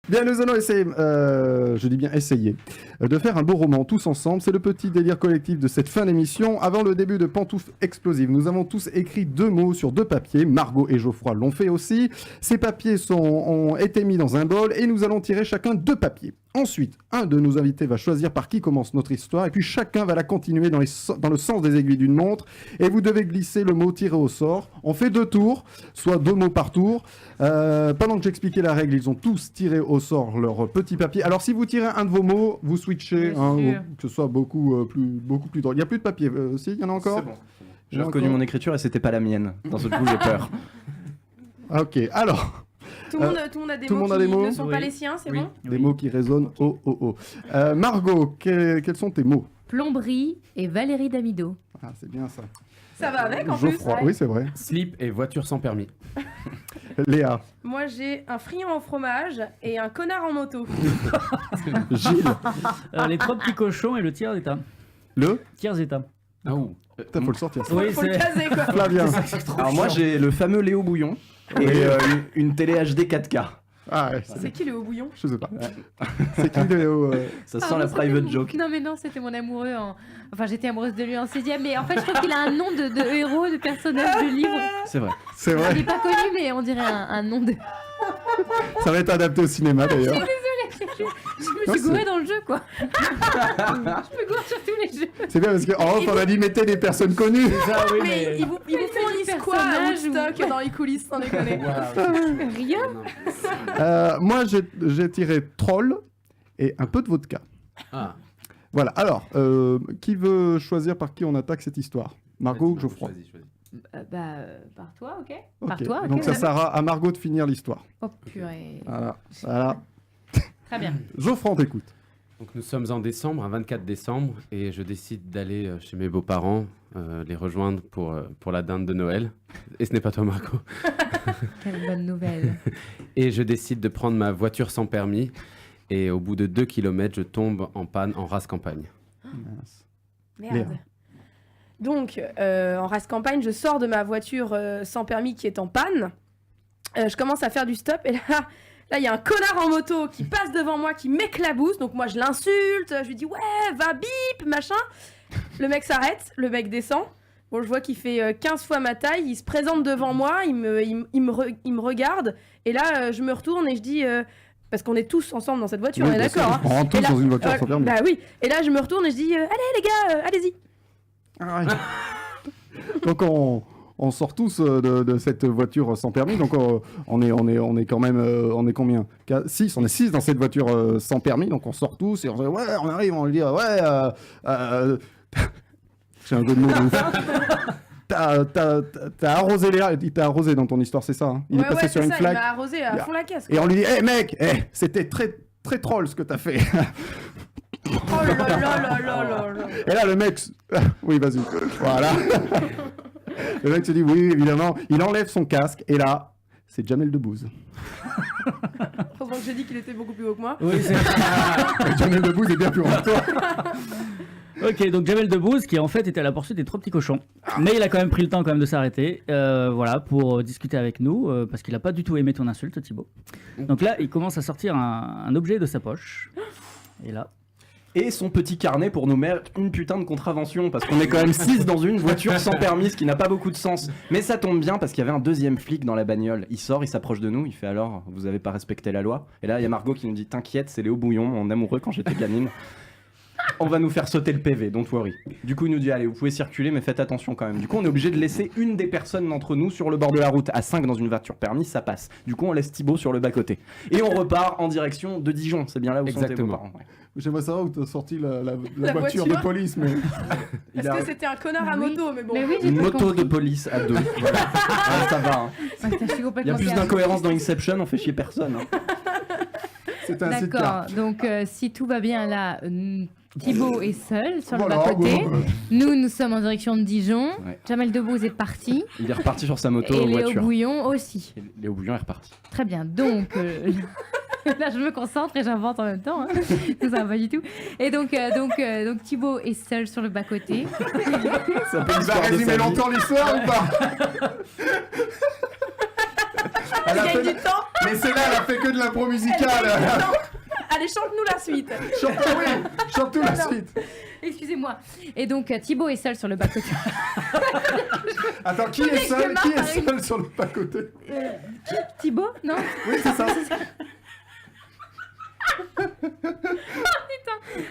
Bien, nous allons essayer, je dis bien essayer, de faire un beau roman tous ensemble. C'est le petit délire collectif de cette fin d'émission. Avant le début de Pantoufles Explosives, nous avons tous écrit 2 mots sur 2 papiers. Margot et Geoffroy l'ont fait aussi. Ces papiers ont été mis dans un bol et nous allons tirer chacun 2 papiers. Ensuite, un de nos invités va choisir par qui commence notre histoire et puis chacun va la continuer dans le sens des aiguilles d'une montre et vous devez glisser le mot tiré au sort. On fait 2 tours, soit 2 mots par tour. Pendant que j'expliquais la règle, ils ont tous tiré au sort leur petit papier. Alors si vous tirez un de vos mots, vous switchez, que ce soit beaucoup plus drôle. Il n'y a plus de papier, si, il y en a encore? C'est bon. J'ai reconnu mon écriture et c'était pas la mienne. Dans ce coup, j'ai peur. Ok, alors... Tout le monde a des mots qui ne sont pas les siens, c'est bon? Des mots qui résonnent oh oh oh. Margot, quels sont tes mots? Plomberie et Valérie Damido. Ah, c'est bien ça. Ça va avec en Geoffroy, plus. oui, c'est vrai. Slip et voiture sans permis. Léa. Moi j'ai un friand au fromage et un connard en moto. Gilles. Les 3 petits cochons et le tiers d'état. Le Tiers état. Ah ouh. Putain, faut le sortir. Ça. Oui, Faut le caser quoi. Flavien. Alors moi, j'ai le fameux Léo Bouillon et une télé HD 4K. Ah ouais, C'est qui le haut bouillon? je sais pas. C'est qui Léo Ça sent la private joke. Non mais non, c'était mon amoureux Enfin j'étais amoureuse de lui en 6ème, mais en fait je trouve qu'il a un nom de héros, de personnage de livre. C'est vrai. C'est Il vrai. n'est pas connu mais on dirait un nom de... Ça va être adapté au cinéma d'ailleurs. Je me suis gourée dans le jeu quoi. Je me gourre sur tous les jeux. C'est bien parce qu'en off, on a dit mettez des personnes connues. Ça, oui, Mais ils vous fournissent quoi à personnage ou- Woodstock dans les coulisses, sans déconner? Rien. Moi, j'ai tiré troll et un peu de vodka. Ah. Voilà. Alors, qui veut choisir par qui on attaque cette histoire? Margot ou Geoffroy? Choisis. Par toi, ok. Ok. Par toi, ok. Donc ça sera à Margot de finir l'histoire. Oh purée. Voilà. Très bien. Geoffroy, on t'écoute. Donc nous sommes en décembre, un 24 décembre, et je décide d'aller chez mes beaux-parents, les rejoindre pour la dinde de Noël. Et ce n'est pas toi, Margot. Quelle bonne nouvelle. Et je décide de prendre ma voiture sans permis. Et au bout de 2 kilomètres, je tombe en panne en race campagne. Mince. Merde. Léa. Donc, en race campagne, je sors de ma voiture sans permis qui est en panne. Je commence à faire du stop et là, il y a un connard en moto qui passe devant moi, qui m'éclabousse. Donc moi, je l'insulte, je lui dis « Ouais, va, bip, machin !» Le mec s'arrête, le mec descend. Bon, je vois qu'il fait 15 fois ma taille, il se présente devant moi, il me regarde. Et là, je me retourne et je dis... parce qu'on est tous ensemble dans cette voiture, Oui, on est bien sûr. d'accord. On rentre tous Et là- dans une voiture sans permis. Bah oui. Et là, je me retourne et je dis allez les gars, allez-y. Ah, ouais. Donc on sort tous de cette voiture sans permis. Donc on est quand même on est combien? 6. On est 6 dans cette voiture sans permis. Donc on sort tous et on dit ouais, on arrive, on lui dit ouais. J'ai un jeu de mots de ouf. T'as arrosé Léa, il t'a arrosé dans ton histoire, c'est ça hein? Il est passé sur une Il flaque m'a arrosé à fond la caisse. et on lui dit hé mec, c'était très très troll ce que t'as fait. Oh là là là là là là. Et là, le mec... Oui, vas-y. Voilà. Le mec se dit, oui, évidemment. Il enlève son casque. Et là, c'est Jamel Debbouze. Heureusement que j'ai dit qu'il était beaucoup plus haut que moi. Oui, c'est... Jamel Debbouze est bien plus grand que toi. Ok, donc Jamel Debbouze qui en fait était à la poursuite des 3 petits cochons. Mais il a quand même pris le temps quand même de s'arrêter voilà, pour discuter avec nous, parce qu'il a pas du tout aimé ton insulte, Thibaut. Donc là, il commence à sortir un objet de sa poche. Et là... Et son petit carnet pour nous mettre une putain de contravention, parce qu'on est quand même 6 dans une voiture sans permis, ce qui n'a pas beaucoup de sens. Mais ça tombe bien, parce qu'il y avait un deuxième flic dans la bagnole. Il sort, il s'approche de nous, il fait alors, vous avez pas respecté la loi? Et là, il y a Margot qui nous dit, t'inquiète, c'est Léo Bouillon, mon amoureux quand j'étais gamine. On va nous faire sauter le PV, don't worry. Du coup, il nous dit, allez, vous pouvez circuler, mais faites attention quand même. Du coup, on est obligé de laisser une des personnes d'entre nous sur le bord de la route. À 5 dans une voiture permis, ça passe. Du coup, on laisse Thibaut sur le bas-côté. Et on repart en direction de Dijon. C'est bien là où sont tes Exactement. beaux-parents. Ouais. J'aimerais savoir où t'as sorti la La voiture de voiture. police, mais... Parce que c'était un connard à Oui. moto, mais bon. Mais oui, j'ai Une pas moto compris. de police à 2. Voilà. Ouais, ça va. Hein. Putain, je suis Il y a complètement plus perdue. d'incohérence dans Inception, on fait chier personne. Hein. C'est un sidecar. D'accord, donc si tout va bien là, Thibaut est seul sur Voilà, le bas-côté. bon. Nous sommes en direction de Dijon. Ouais. Jamel Debbouze est parti. Il est reparti sur sa moto Et en Léo voiture. Bouillon aussi. Et Léo Bouillon est reparti. Très bien, donc... là, je me concentre et j'invente en même temps. Hein. Ça va pas du tout. Et donc Thibaut est seul sur le bas-côté. Ça peut Tu vas résumer longtemps l'histoire ou pas? Elle a gagne fait- du temps. Mais c'est là, elle a fait que de l'impro musicale. Allez, chante-nous la suite. Chante-nous la suite. Excusez-moi. Et donc Thibaut est seul sur le bas-côté. Attends, qui est seul sur le pas-côté? Thibaut, non? Oui, c'est ça.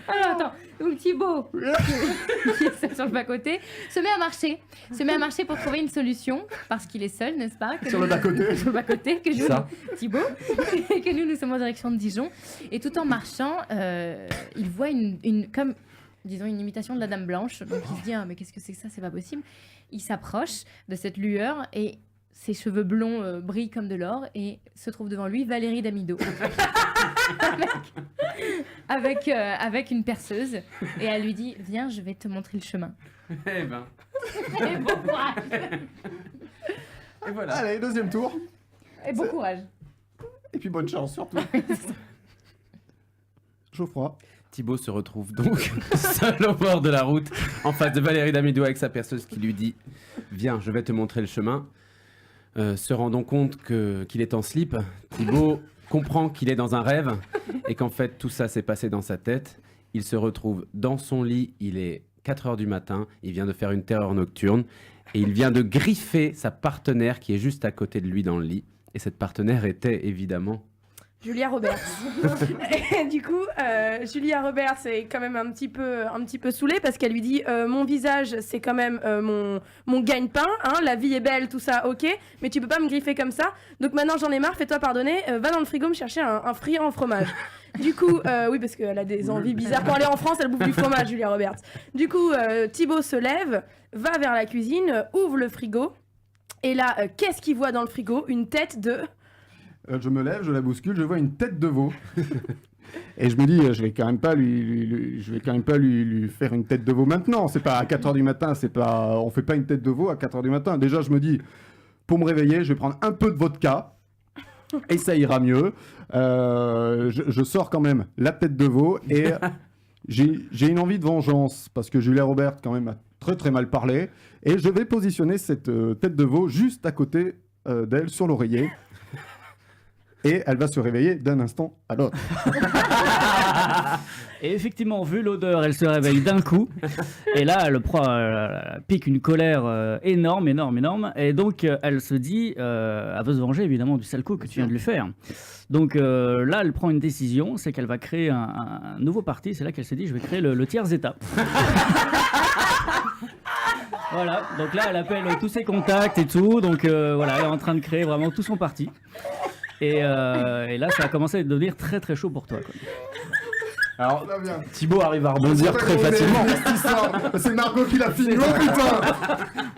Alors attends, donc Thibaut, qui est seul sur le bas-côté, se met à marcher pour trouver une solution, parce qu'il est seul, n'est-ce pas? Sur le bas-côté. Sur le bas-côté, que nous, Ça. Thibaut, et que nous sommes en direction de Dijon. Et tout en marchant, il voit comme, disons, une imitation de la Dame Blanche. Donc il se dit, ah, mais qu'est-ce que c'est que ça? C'est pas possible. Il s'approche de cette lueur et ses cheveux blonds brillent comme de l'or et se trouve devant lui Valérie Damido. avec une perceuse et elle lui dit viens, je vais te montrer le chemin. Eh ben. Et bon courage. Et voilà. Allez, deuxième tour. Et bon courage. Et puis bonne chance surtout. Geoffroy. Thibaut se retrouve donc seul au bord de la route, en face de Valérie Damido avec sa perceuse qui lui dit « Viens, je vais te montrer le chemin ». Se rendant compte qu'il est en slip, Thibaut comprend qu'il est dans un rêve et qu'en fait tout ça s'est passé dans sa tête. Il se retrouve dans son lit, il est 4h du matin, il vient de faire une terreur nocturne et il vient de griffer sa partenaire qui est juste à côté de lui dans le lit. Et cette partenaire était évidemment... Julia Roberts. Et du coup, Julia Roberts est quand même un petit peu saoulée parce qu'elle lui dit mon visage, c'est quand même mon gagne-pain, hein, la vie est belle, tout ça, ok, mais tu peux pas me griffer comme ça. Donc maintenant j'en ai marre, fais-toi pardonner, va dans le frigo me chercher un friand en fromage. Du coup, oui, parce qu'elle a des envies bizarres. Quand elle est en France, elle bouffe du fromage, Julia Roberts. Du coup, Thibaut se lève, va vers la cuisine, ouvre le frigo, et là, qu'est-ce qu'il voit dans le frigo? Une tête de... Je me lève, je la bouscule, je vois une tête de veau. Et je me dis, je vais quand même pas lui faire une tête de veau maintenant. C'est pas à 4h du matin, on fait pas une tête de veau à 4h du matin. Déjà, je me dis, pour me réveiller, je vais prendre un peu de vodka. Et ça ira mieux. Je sors quand même la tête de veau et j'ai une envie de vengeance parce que Julia Roberts quand même a très très mal parlé. Et je vais positionner cette tête de veau juste à côté d'elle sur l'oreiller. Et elle va se réveiller d'un instant à l'autre. Et effectivement, vu l'odeur, elle se réveille d'un coup. Et là, elle pique une colère énorme. Et donc, elle se dit, elle veut se venger évidemment du sale coup que tu viens de lui faire. Donc là, elle prend une décision, c'est qu'elle va créer un nouveau parti. C'est là qu'elle se dit, je vais créer le tiers état. Voilà, donc là, elle appelle tous ses contacts et tout. Donc voilà, elle est en train de créer vraiment tout son parti. Et là, ça a commencé à devenir très très chaud pour toi, quoi. Alors, Thibaut arrive à rebondir très facilement. C'est Margot qui l'a fini. Oh putain!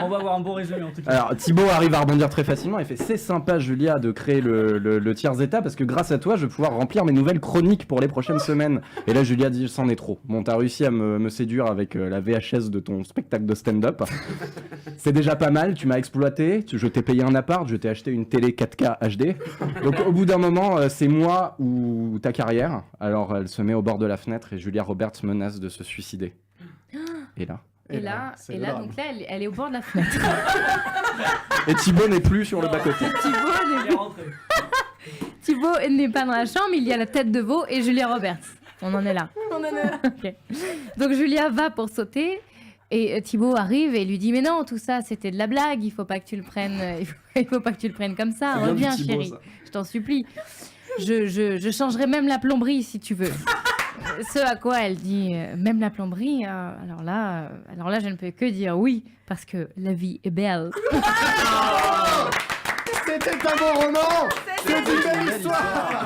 On va avoir un bon résumé en tout cas. Alors, Thibaut arrive à rebondir très facilement. Il fait c'est sympa, Julia, de créer le tiers état parce que grâce à toi, je vais pouvoir remplir mes nouvelles chroniques pour les prochaines semaines. Et là, Julia dit c'en est trop. Bon, t'as réussi à me séduire avec la VHS de ton spectacle de stand-up. C'est déjà pas mal. Tu m'as exploité. Je t'ai payé un appart. Je t'ai acheté une télé 4K HD. Donc, au bout d'un moment, c'est moi ou ta carrière. Alors, elle se met au bord de la fenêtre et Julia Roberts menace de se suicider. Et là. Et là, donc là, elle est au bord de la fenêtre. Et Thibaut n'est plus sur le bas-côté. Thibaut n'est pas dans la chambre, il y a la tête de veau et Julia Roberts. On en est là. Okay. Donc Julia va pour sauter et Thibaut arrive et lui dit mais non, tout ça c'était de la blague, il faut pas que tu le prennes, il faut pas que tu le prennes comme ça. Reviens chérie, je t'en supplie. Je changerai même la plomberie si tu veux. Ce à quoi elle dit même la plomberie. Alors là, je ne peux que dire oui parce que la vie est belle. C'était un bon roman. C'est une belle histoire.